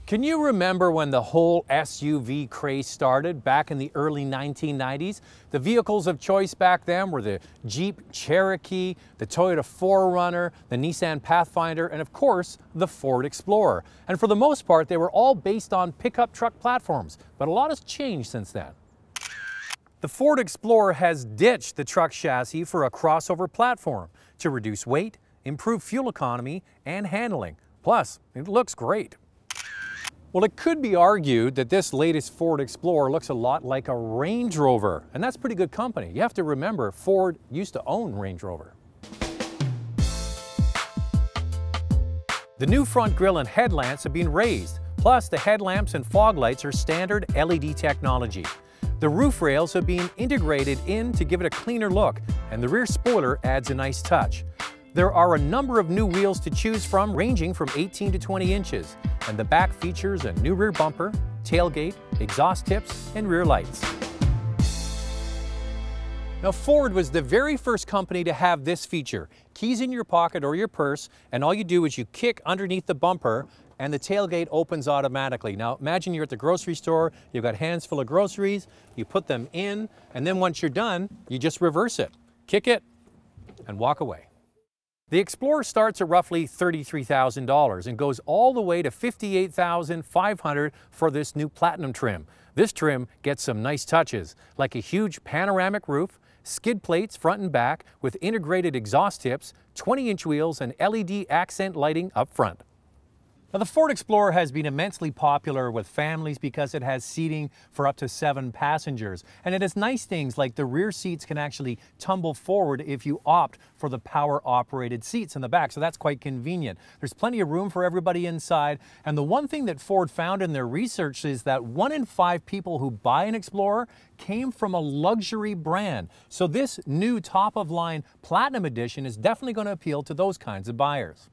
Can you remember when the whole SUV craze started back in the early 1990s? The vehicles of choice back then were the Jeep Cherokee, the Toyota 4Runner, the Nissan Pathfinder, and of course, the Ford Explorer. And for the most part, they were all based on pickup truck platforms, but a lot has changed since then. The Ford Explorer has ditched the truck chassis for a crossover platform to reduce weight, improve fuel economy, and handling. Plus, it looks great. Well, it could be argued that this latest Ford Explorer looks a lot like a Range Rover, and that's pretty good company. You have to remember, Ford used to own Range Rover. The new front grille and headlamps have been raised, plus the headlamps and fog lights are standard LED technology. The roof rails have been integrated in to give it a cleaner look, and the rear spoiler adds a nice touch. There are a number of new wheels to choose from, ranging from 18 to 20 inches, and the back features a new rear bumper, tailgate, exhaust tips, and rear lights. Now, Ford was the very first company to have this feature. Keys in your pocket or your purse, and all you do is you kick underneath the bumper and the tailgate opens automatically. Now, imagine you're at the grocery store, you've got hands full of groceries, you put them in, and then once you're done, you just reverse it, kick it, and walk away. The Explorer starts at roughly $33,000 and goes all the way to $58,500 for this new Platinum trim. This trim gets some nice touches, like a huge panoramic roof, skid plates front and back with integrated exhaust tips, 20-inch wheels, and LED accent lighting up front. Now, the Ford Explorer has been immensely popular with families because it has seating for up to 7 passengers. And it has nice things like the rear seats can actually tumble forward if you opt for the power-operated seats in the back, so that's quite convenient. There's plenty of room for everybody inside, and the one thing that Ford found in their research is that 1 in 5 people who buy an Explorer came from a luxury brand. So this new top-of-line Platinum Edition is definitely going to appeal to those kinds of buyers.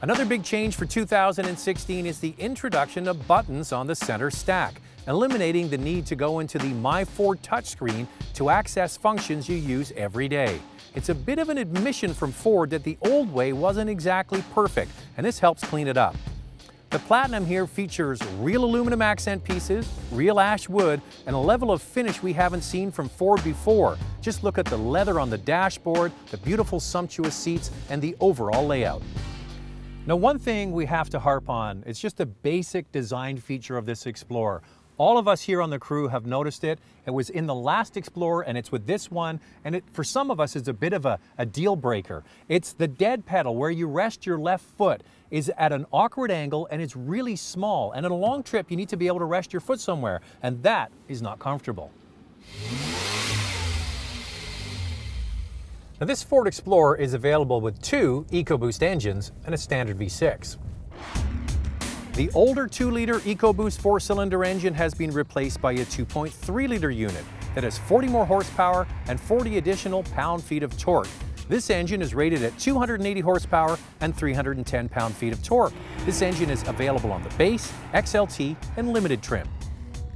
Another big change for 2016 is the introduction of buttons on the center stack, eliminating the need to go into the My Ford touchscreen to access functions you use every day. It's a bit of an admission from Ford that the old way wasn't exactly perfect, and this helps clean it up. The Platinum here features real aluminum accent pieces, real ash wood, and a level of finish we haven't seen from Ford before. Just look at the leather on the dashboard, the beautiful sumptuous seats, and the overall layout. Now, one thing we have to harp on, it's just a basic design feature of this Explorer. All of us here on the crew have noticed it. It was in the last Explorer and it's with this one, and for some of us is a bit of a deal breaker. It's the dead pedal where you rest your left foot is at an awkward angle and it's really small. And on a long trip, you need to be able to rest your foot somewhere, and that is not comfortable. Now, this Ford Explorer is available with 2 EcoBoost engines and a standard V6. The older 2-liter EcoBoost 4-cylinder engine has been replaced by a 2.3-liter unit that has 40 more horsepower and 40 additional pound-feet of torque. This engine is rated at 280 horsepower and 310 pound-feet of torque. This engine is available on the base, XLT, and Limited trim.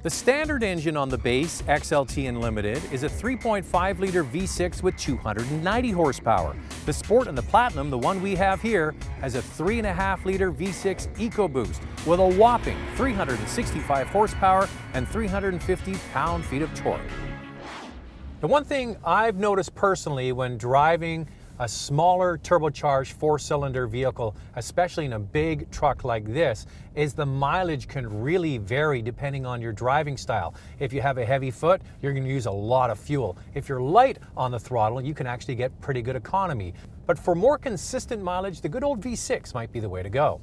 The standard engine on the base, XLT and Limited, is a 3.5-liter V6 with 290 horsepower. The Sport and the Platinum, the one we have here, has a 3.5-liter V6 EcoBoost with a whopping 365 horsepower and 350 pound-feet of torque. The one thing I've noticed personally when driving a smaller turbocharged 4-cylinder vehicle, especially in a big truck like this, is the mileage can really vary depending on your driving style. If you have a heavy foot, you're going to use a lot of fuel. If you're light on the throttle, you can actually get pretty good economy. But for more consistent mileage, the good old V6 might be the way to go.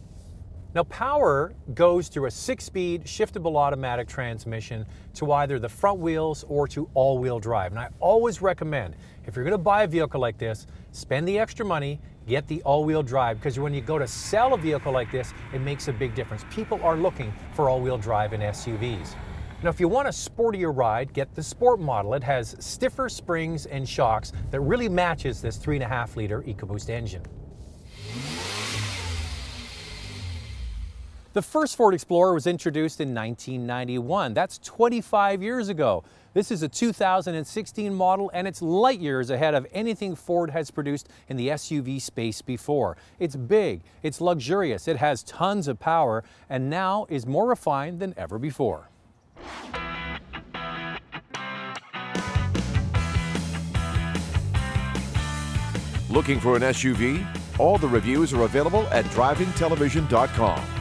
Now, power goes through a 6-speed shiftable automatic transmission to either the front wheels or to all-wheel drive. And I always recommend, if you're going to buy a vehicle like this, spend the extra money, get the all-wheel drive, because when you go to sell a vehicle like this, it makes a big difference. People are looking for all-wheel drive in SUVs. Now, if you want a sportier ride, get the Sport model. It has stiffer springs and shocks that really matches this 3.5-liter EcoBoost engine. The first Ford Explorer was introduced in 1991. That's 25 years ago. This is a 2016 model and it's light years ahead of anything Ford has produced in the SUV space before. It's big, it's luxurious, it has tons of power, and now is more refined than ever before. Looking for an SUV? All the reviews are available at drivingtelevision.com.